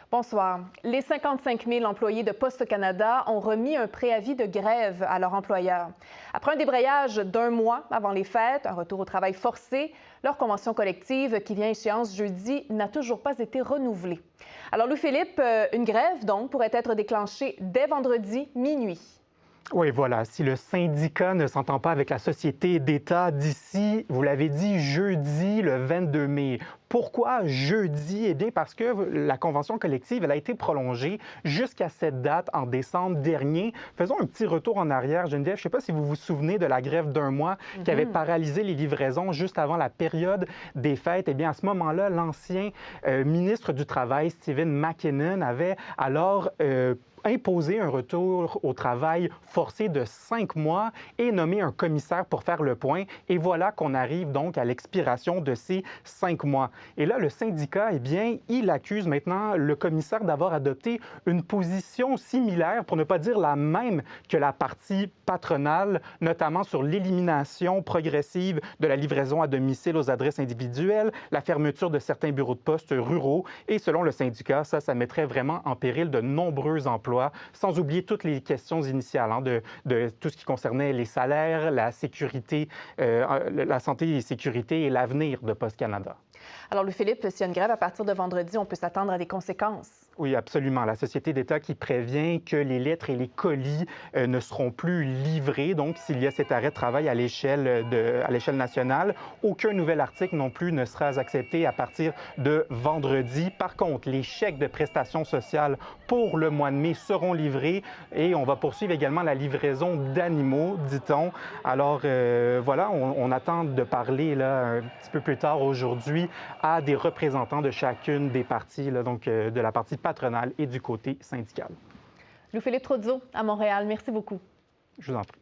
Bonsoir. Les 55 000 employés de Poste Canada ont remis un préavis de grève à leur employeur. Après un débrayage d'un mois avant les fêtes, un retour au travail forcé, leur convention collective, qui vient à échéance jeudi, n'a toujours pas été renouvelée. Alors, Louis-Philippe, une grève, donc, pourrait être déclenchée dès vendredi minuit. Oui, voilà. Si le syndicat ne s'entend pas avec la société d'État d'ici, vous l'avez dit, jeudi, le 22 mai. Pourquoi jeudi? Eh bien, parce que la convention collective, elle a été prolongée jusqu'à cette date en décembre dernier. Faisons un petit retour en arrière, Geneviève. Je ne sais pas si vous vous souvenez de la grève d'un mois qui avait paralysé les livraisons juste avant la période des fêtes. Eh bien, à ce moment-là, l'ancien ministre du Travail, Stephen McKinnon, avait alors imposer un retour au travail forcé de 5 mois et nommer un commissaire pour faire le point. Et voilà qu'on arrive donc à l'expiration de ces 5 mois. Et là, le syndicat, eh bien, il accuse maintenant le commissaire d'avoir adopté une position similaire, pour ne pas dire la même que la partie patronale, notamment sur l'élimination progressive de la livraison à domicile aux adresses individuelles, la fermeture de certains bureaux de poste ruraux. Et selon le syndicat, ça mettrait vraiment en péril de nombreux emplois, sans oublier toutes les questions initiales de tout ce qui concernait les salaires, la sécurité, la santé et sécurité et l'avenir de Poste Canada. Alors, Louis-Philippe, s'il y a une grève à partir de vendredi, on peut s'attendre à des conséquences. Oui, absolument. La Société d'État qui prévient que les lettres et les colis ne seront plus livrés. Donc, s'il y a cet arrêt de travail à l'échelle nationale, aucun nouvel article non plus ne sera accepté à partir de vendredi. Par contre, les chèques de prestations sociales pour le mois de mai seront livrés et on va poursuivre également la livraison d'animaux, dit-on. Alors, voilà, on attend de parler là, un petit peu plus tard aujourd'hui à des représentants de chacune des parties, là, donc de la partie patronale et du côté syndical. Louis-Philippe Trozzo, à Montréal, merci beaucoup. Je vous en prie.